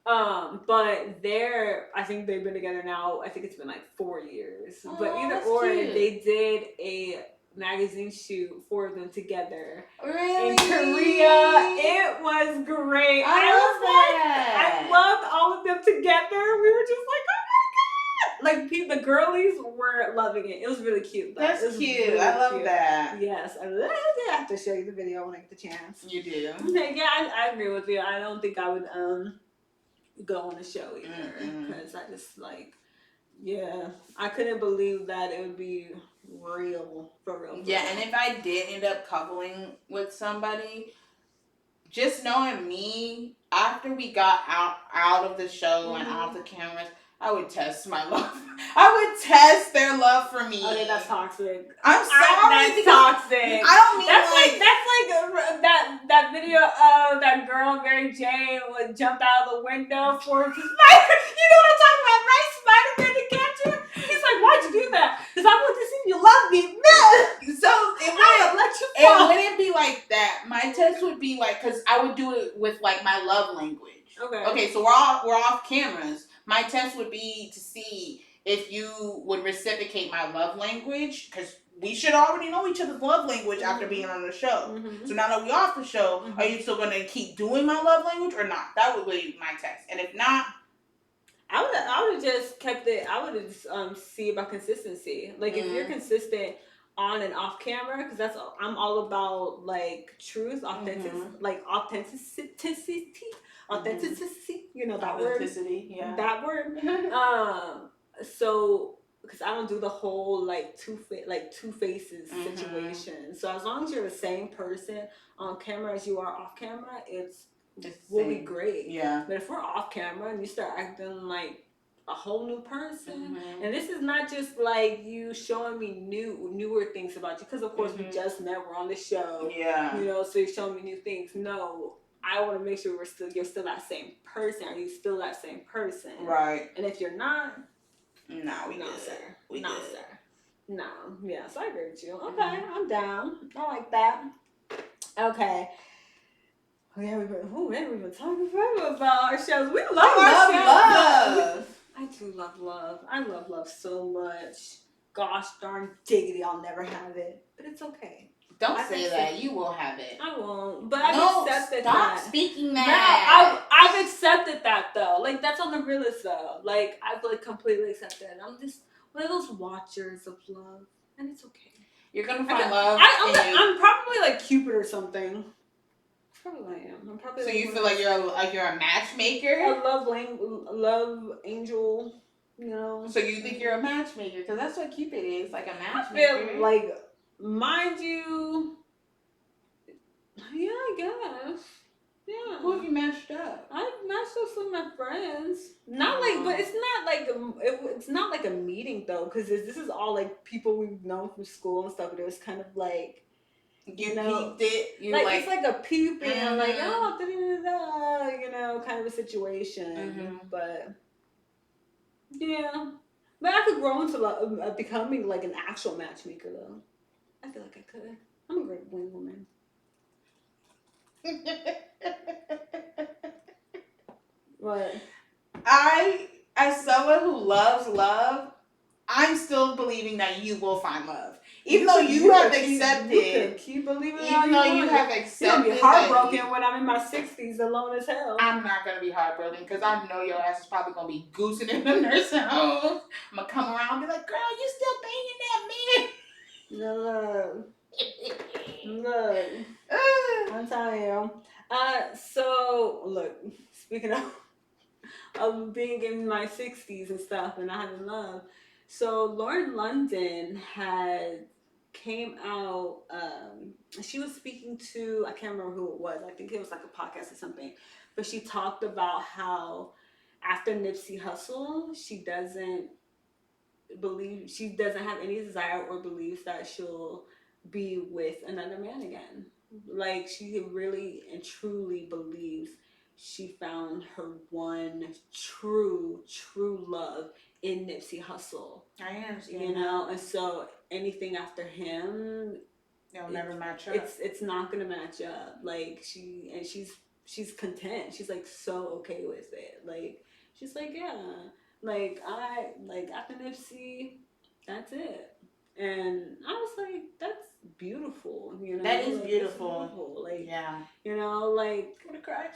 But I think they've been together now. I think it's been like 4 years. But either or, cute. They did a magazine shoot for them together. Really? In Korea. It was great. I loved all of them together. We were just like, oh my god! Like the girlies were loving it. It was really cute. Though. That's cute. Really I love that. Yes, I love it. I have to show you the video when I get the chance. You do. Okay, yeah, I agree with you. I don't think I would go on the show either because I just like, yeah, I couldn't believe that it would be real for real. Yeah, and if I did end up coupling with somebody, just knowing me, after we got out of the show and off the cameras, I would test my love. I would test their love for me. Okay, that's toxic. I'm sorry. That's toxic. I don't mean that's like that video of that girl Mary Jane would jump out of the window for Spider. You know what I'm talking about, right? Spider-Man to catch her. He's like, why'd you do that? Because I want to see you love me. No. So it wouldn't be like that. My test would be like, because I would do it with like my love language. Okay, so we're off cameras. My test would be to see if you would reciprocate my love language, because we should already know each other's love language after being on the show. So now that we're off the show, are you still going to keep doing my love language or not? That would be my test. And if not, I would have just kept it. I would have see about consistency. Like if you're consistent on and off camera, because I'm all about like truth, authenticity. You know that word. Yeah. That word. So because I don't do the whole like two faces situation. So as long as you're the same person on camera as you are off camera, will be great. Yeah. But if we're off camera and you start acting like a whole new person, and this is not just like you showing me newer things about you, because of course we just met, we're on the show. Yeah. You know, so you're showing me new things. No, I want to make sure you're still that same person. Are you still that same person? Right. And if you're not, no, sir. Sir. No. Yeah, so I agree with you. Okay, I'm down. I like that. Okay. Oh, yeah, we've been talking forever about our shows. We love our shows. Love. I do love love. I love love so much. Gosh darn diggity, I'll never have it. But it's okay. Don't say that. You will have it. I won't. But I've accepted that. Stop speaking that. No, I've accepted that though. Like that's on the realest though. Like I've like completely accepted it. I'm just one of those watchers of love. And it's okay. You're gonna find love. I'm probably like Cupid or something. Probably I am. I'm probably. So you feel like you're a matchmaker? A love angel, you know. So you think you're a matchmaker? Because that's what Cupid is, like a matchmaker. I feel like, mind you, yeah, I guess. Yeah. Who have you matched up? I've matched up with my friends. Not like, but it's not like it's not like a meeting though, because this is all like people we've known from school and stuff. But it was kind of like. You peeped it. You like it's like a peeping, like you know, kind of a situation. But yeah, But I could grow into becoming like an actual matchmaker though. I feel like I could. I'm a great wing woman. What? As someone who loves love, I'm still believing that you will find love. Even though you have accepted. Keep believing even though you have accepted. You're going to be heartbroken when I'm in my 60s alone as hell. I'm not going to be heartbroken because I know your ass is probably going to be goosing in the nursing home. I'm going to come around and be like, girl, you still banging that man? Look. I'm telling you. So, look, speaking of being in my 60s and stuff and not having love. So Lauren London came out, she was speaking to, I can't remember who it was. I think it was like a podcast or something. But she talked about how after Nipsey Hussle, she doesn't have any desire or believes that she'll be with another man again. Like, she really and truly believes she found her one true love in Nipsey Hussle. I understand. You know, and so anything after him, it'll never match up. It's not gonna match up. Like, she's content. She's like so okay with it. Like, she's like, yeah, like after Nipsey, that's it. And I was like, that's beautiful, you know. That is beautiful. Like, yeah, you know, like, I'm gonna cry.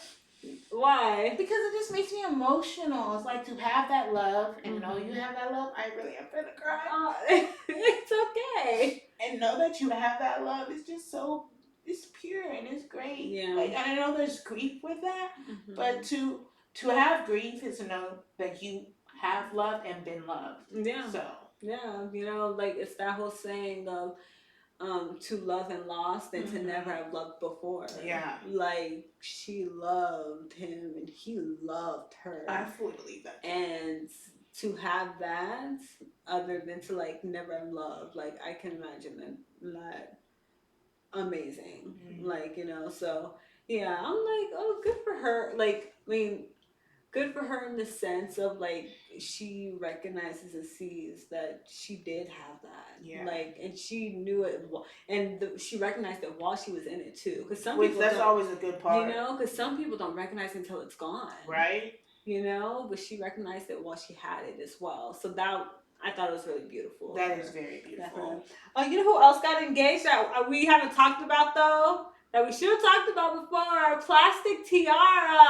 Why? Because it just makes me emotional. It's like to have that love and know you have that love. I really am gonna cry. It's okay. And know that you have that love. It's just so, it's pure and it's great. Yeah. Like, I know there's grief with that, but to have grief is to know that you have loved and been loved. Yeah. So. Yeah, you know, like, it's that whole saying of to love and lost and to never have loved before. Yeah. Like, she loved him and he loved her. I fully believe that. And to have that, other than to like never have loved, like, I can imagine that amazing. Like, you know, so yeah, I'm like, oh, good for her. Like, I mean, good for her in the sense of, like, she recognizes and sees that she did have that. Yeah. Like, and she knew it, and she recognized it while she was in it too. Because that's always a good part. You know, because some people don't recognize it until it's gone. Right. You know, but she recognized it while she had it as well. So that, I thought it was really beautiful. That is very beautiful. Definitely. Oh, you know who else got engaged that we haven't talked about though? That we should have talked about before. Plastic Tiara.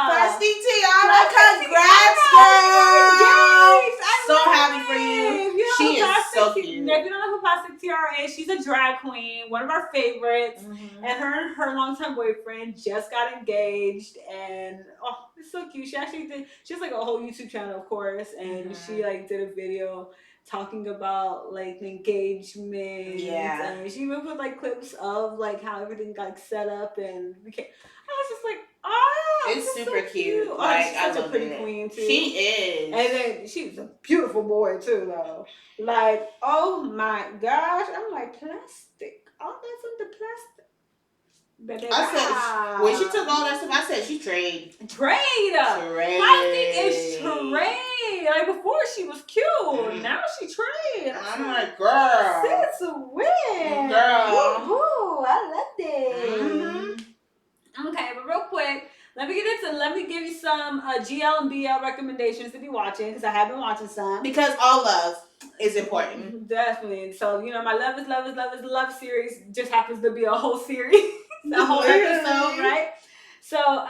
Plastic Tiara, congrats, girl. So happy for you. She is so cute. If you don't know who Plastic Tiara is, she's a drag queen, one of our favorites. And her longtime boyfriend just got engaged, and oh, it's so cute. She actually did. She has like a whole YouTube channel, of course, and she like did a video talking about like the engagement. Yeah. And she even put like clips of like how everything got set up and became. I was just like, oh, it's super so cute. Like, she's such a pretty queen too. She is. And then she's a beautiful boy too, though. Like, oh my gosh, I'm like, plastic. All that's on the plastic. I said, when she took all that stuff, I said she trade. Plastic is trade. Like, before she was cute. Now she trade. I'm like, girl. Sis win. Girl. Woo-hoo. I love it. Okay, but real quick, let me give you some GL and BL recommendations to be watching, because I have been watching some. Because all love is important. Definitely. So, you know, my Love is Love series just happens to be a whole series. A whole episode, right? So,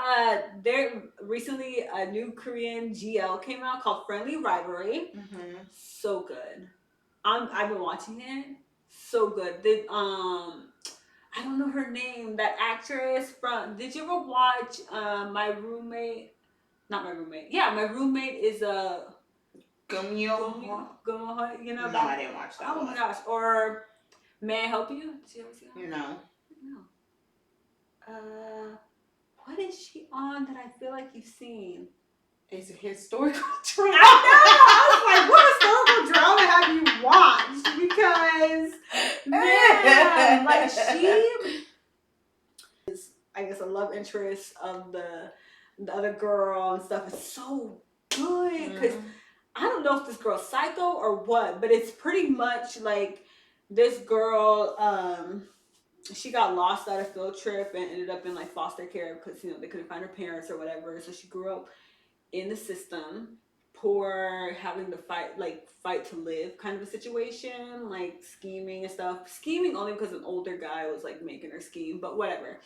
there recently a new Korean GL came out called Friendly Rivalry. So good. I've been watching it. So good. I don't know her name. That actress from. Did you ever watch My Roommate? Not My Roommate. Yeah, My Roommate is a. Gumyo. You know. No, I didn't watch that. Oh my gosh. Or May I Help You? Did you ever see that? No. What is she on that I feel like you've seen? It's a historical drama. I know. I was like, what historical drama have you watched? Because man, like, she is, I guess, a love interest of the other girl and stuff. It's so good because I don't know if this girl's psycho or what, but it's pretty much like this girl, she got lost at a field trip and ended up in like foster care because they couldn't find her parents or whatever. So she grew up in the system, poor, having to fight to live kind of a situation, like scheming and stuff. Scheming only because an older guy was like making her scheme, but whatever.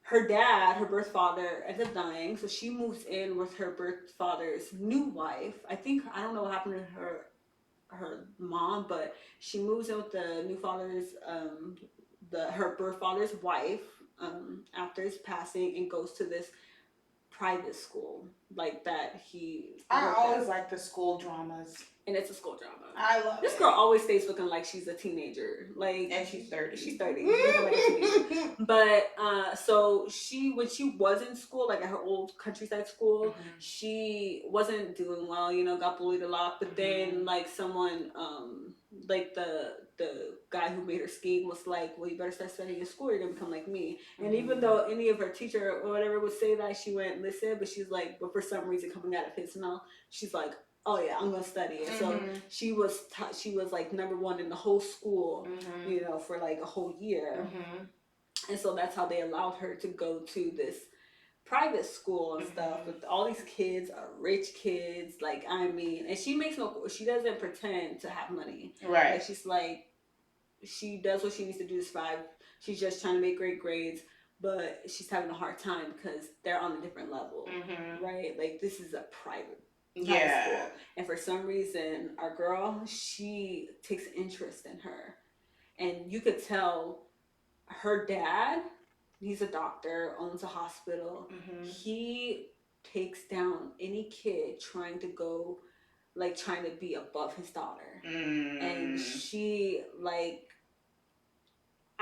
Her dad, her birth father, ended up dying, so she moves in with her birth father's new wife. I don't know what happened to her mom, but she moves in with the new father's her birth father's wife after his passing, and goes to this private school like that I always like the school dramas. And it's a school drama. I love this girl always stays looking like she's a teenager. And she's 30. She's 30. Looking like a teenager. But so when she was in school, like at her old countryside school, she wasn't doing well, got bullied a lot. But then like someone like the guy who made her scheme was like, well, you better start studying in school, you're gonna become like me. And even though any of her teacher or whatever would say that, she wouldn't listen. But she's like, but for some reason coming out of his mouth, she's like, oh yeah, I'm gonna study it. So she was like number one in the whole school, for like a whole year. And so that's how they allowed her to go to this private school and stuff. But all these kids are rich kids, like, and she doesn't pretend to have money. Right. Like, she's like, she does what she needs to do to survive. She's just trying to make great grades, but she's having a hard time because they're on a different level, right? Like, this is a private school. And for some reason, our girl, she takes interest in her. And you could tell her dad, he's a doctor, owns a hospital. He takes down any kid trying to be above his daughter. And she, like,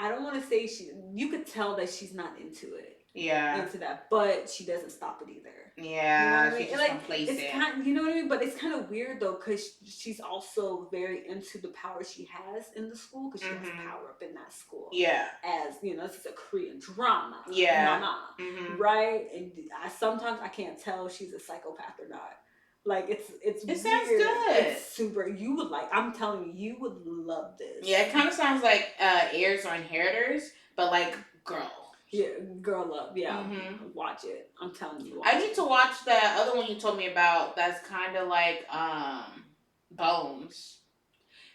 I don't want to say you could tell that she's not into it. Yeah. Into that, but she doesn't stop it either. Yeah, she's just complacent. You know what I mean? But it's kind of weird though, because she's also very into the power she has in the school, because she has power up in that school. Yeah. As this is a Korean drama. Yeah. Right? And sometimes I can't tell if she's a psychopath or not. Like it sounds good. It's super. You would I'm telling you, you would love this. Yeah, it kind of sounds like Heirs or Inheritors, but like girl. Yeah, girl love. Yeah, watch it. I'm telling you. I need to watch that other one you told me about. That's kind of like Bones.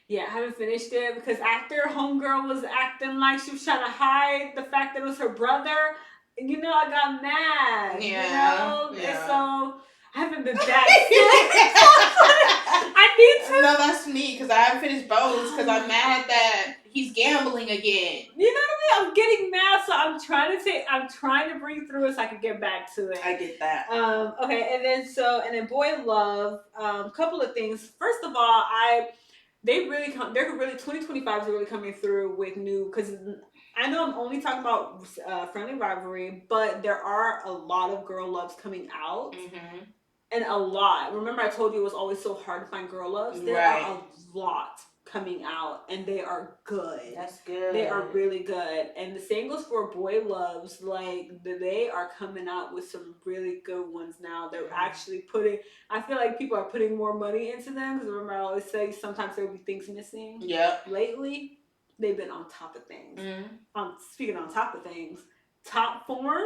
Yeah, I haven't finished it because after homegirl was acting like she was trying to hide the fact that it was her brother, I got mad. Yeah. And so I haven't been that. I need to. No, that's me because I haven't finished Bones because I'm mad that he's gambling again. You know what I mean? I'm getting mad, so I'm trying to breathe through it so I can get back to it. I get that. Okay, and then Boy Love. Couple of things. First of all, they're really 2025 is really coming through with new, because I know I'm only talking about Friendly Rivalry, but there are a lot of girl loves coming out. And a lot. Remember I told you it was always so hard to find girl loves? There are a lot coming out, and they are good. That's good. They are really good. And the same goes for Boy Loves. Like, they are coming out with some really good ones now. They're actually I feel like people are putting more money into them, because remember I always say sometimes there will be things missing. Yeah. Lately, they've been on top of things. Speaking on top of things, Top Form.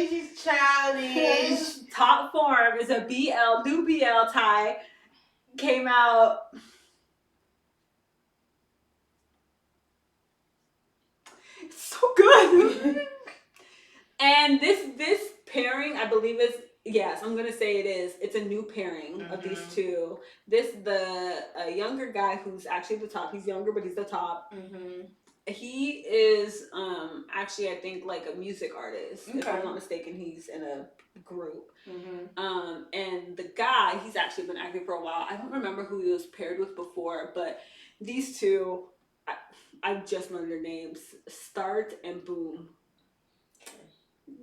She's childish. Top Form is a new BL tie. Came out. It's so good. And this pairing, I believe I'm gonna say it is. It's a new pairing of these two. The younger guy who's actually the top. He's younger, but he's the top. He is actually, I think, like a music artist. Okay. If I'm not mistaken, he's in a group. And the guy, he's actually been acting for a while. I don't remember who he was paired with before, but these two, I just learned their names. Start and Boom.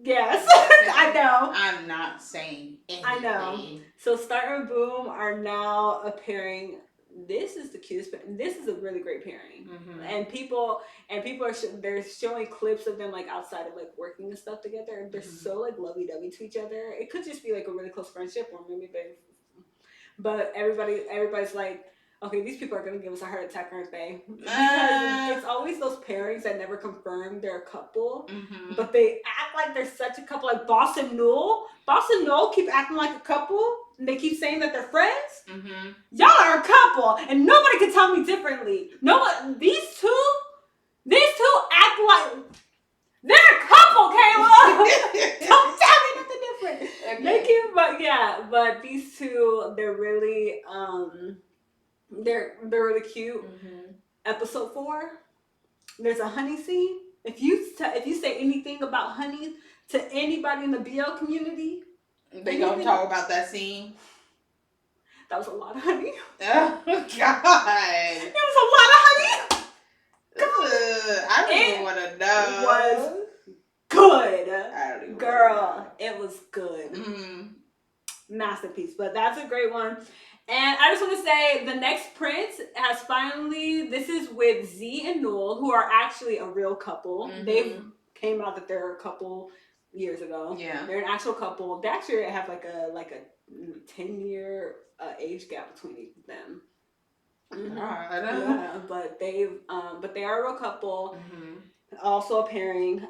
Yes, I know. I'm not saying anything. I know. So Start and Boom are now appearing this is the cutest. This is a really great pairing, and people are they're showing clips of them like outside of like working and stuff together, and they're so like lovey-dovey to each other. It could just be like a really close friendship, or maybe but everybody's like, okay, these people are gonna give us a heart attack, aren't they? Because it's always those pairings that never confirm they're a couple, but they act like they're such a couple. Like Boss and Noel. Boss and Noel keep acting like a couple, and they keep saying that they're friends. Y'all are a couple, and nobody can tell me differently. These two act like they're a couple, Kayla. Don't tell me nothing different. Okay. But these two, they're really they're really cute. Episode 4, there's a honey scene. If you say anything about honey to anybody in the BL community, they gonna talk about that scene. That was a lot of honey. Oh God! It was a lot of honey. I don't even want to know. It was good. I don't even Girl, it was good. Masterpiece. But that's a great one. And I just want to say the next Prince has finally, this is with Z and Noel, who are actually a real couple. They came out that they're a couple years ago. Yeah. They're an actual couple. They actually have like a 10-year age gap between them. Yeah, but they are a real couple. Also a pairing.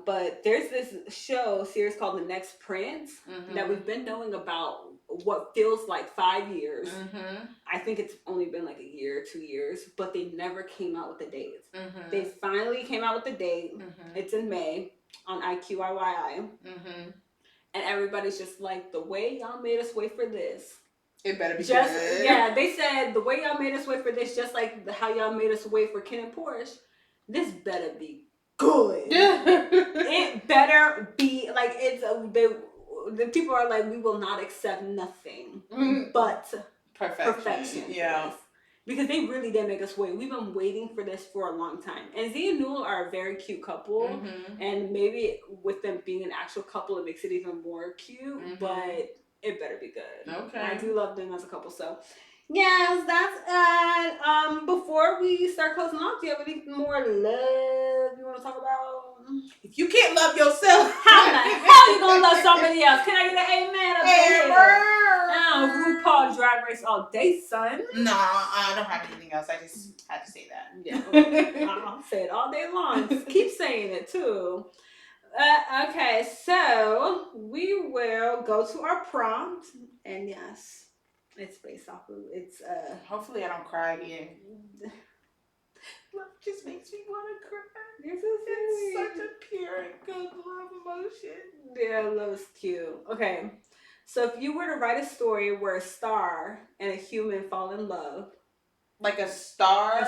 But there's this series called The Next Prince that we've been knowing about what feels like 5 years. I think it's only been like a year, 2 years, but they never came out with the dates. They finally came out with the date. It's in May on IQIYI. And everybody's just like, the way y'all made us wait for this. It better be good. Yeah, they said the way y'all made us wait for this, just like how y'all made us wait for Ken and Porsche, this better be good. It better be like the people are like, we will not accept nothing but perfection. Yeah. Because they really did make us wait. We've been waiting for this for a long time. And Z and Noel are a very cute couple. And maybe with them being an actual couple, it makes it even more cute. But it better be good. Okay. I do love them as a couple. So, yes, that's it. Before we start closing off, do you have any more love you want to talk about? If you can't love yourself, how the hell you gonna love somebody else? Can I get an amen up there? RuPaul Drag Race all day, son. No, I don't have anything else. I just had to say that. Yeah. I'll say it all day long. Just keep saying it too. Okay, so we will go to our prompt, and yes, it's based off of hopefully I don't cry again. Love just makes me want to cry. You're so sweet. It's such a pure and good love emotion. Yeah, love is cute. Okay, so if you were to write a story where a star and a human fall in love, like a star,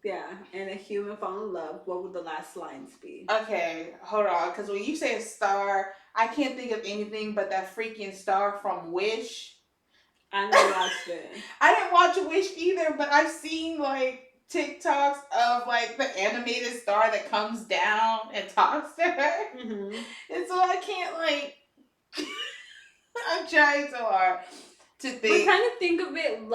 yeah, and a human fall in love, what would the last lines be? Okay, hold on, because when you say a star, I can't think of anything but that freaking star from Wish. I never watched it. I didn't watch Wish either, but I've seen like TikToks of like the animated star that comes down and talks to her. And so I can't like I'm trying so hard to think. But kind of think of it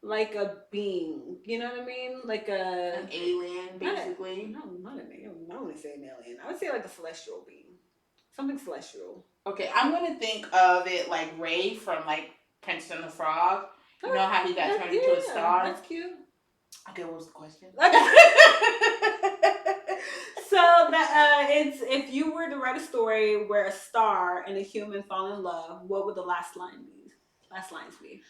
like a being, you know what I mean? Like an alien, basically. No, not an alien. I wouldn't say an alien. I would say like a celestial being. Something celestial. Okay, I'm gonna think of it like Ray from like Princess and the Frog. You know how he got turned into a star? That's cute. Okay, what was the question? So that it's if you were to write a story where a star and a human fall in love, what would the last lines be?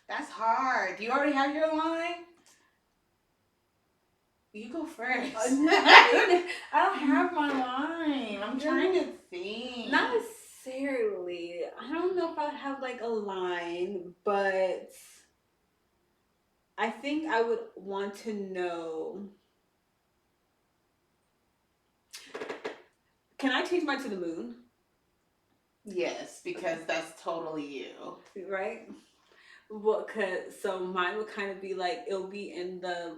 That's hard. Do you already have your line? You go first. I don't have my line. I'm trying to think. Not necessarily. I don't know if I would have like a line, but I think I would want to know. Can I change mine to the moon? Yes, because that's totally you. Right? Well, so mine would kind of be like, it'll be in the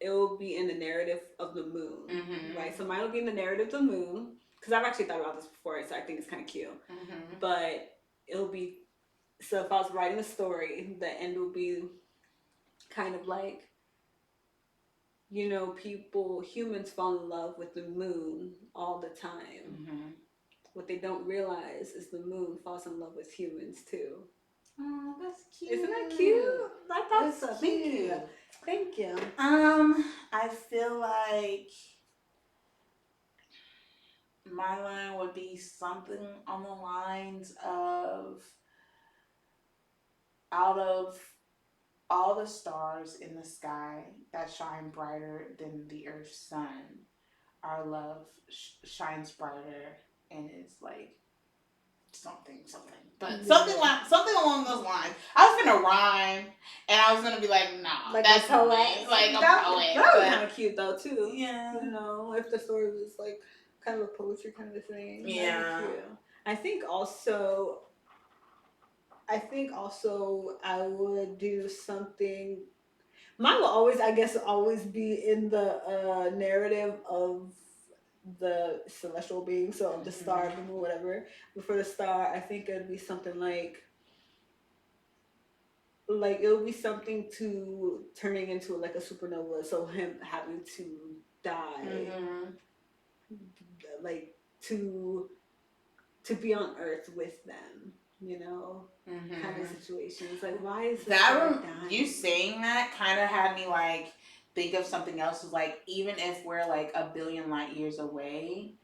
it will be in the narrative of the moon, right? So mine will be in the narrative of the moon, because I've actually thought about this before, so I think it's kind of cute. But it'll be, so if I was writing a story, the end will be kind of like, you know, humans fall in love with the moon all the time. What they don't realize is the moon falls in love with humans too. Oh, that's cute. Isn't that cute? I thought so. Thank you. Thank you. I feel like my line would be something on the lines of, out of all the stars in the sky that shine brighter than the Earth's sun, our love shines brighter and is like something, but something along those lines. I was gonna rhyme, and I was gonna be like, nah, like that's a poet, like a poet. That was kind of cute though too. Yeah, you know, if the story was like kind of a poetry kind of thing. Yeah, cute. I think also I would do something. Mine will always, I guess, always be in the narrative of the celestial being, so of the star, the moon, whatever. But for the star, I think it would be something like it'll be something to turning into like a supernova, so him having to die, like to be on Earth with them, you know, kind of situations. Like, why is that you saying that kind of had me like think of something else? Like, even if we're like a billion light years away,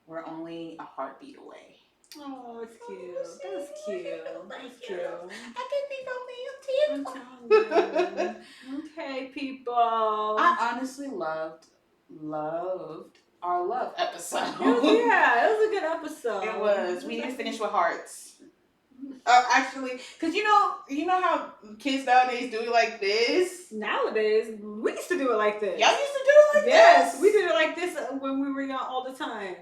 we're only a heartbeat away. Oh, it's cute. That's cute. That's cute. I can think of me too. Okay, people. I honestly loved our love episode. It was a good episode. It was. We need to finish with hearts. Actually, because you know how kids nowadays do it like this. Nowadays, we used to do it like this. Y'all used to do it like this. Yes, we did it like this when we were young all the time.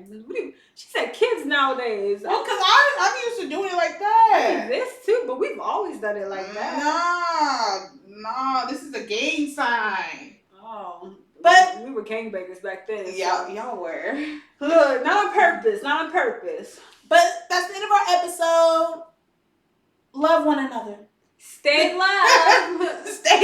She said kids nowadays. Well, because I'm used to doing it like that. Like this too, but we've always done it like that. Nah. This is a gang sign. Oh. But we were gangbangers back then. Y'all were. Look, not on purpose. But that's the end of our episode. Love one another. Stay love. Stay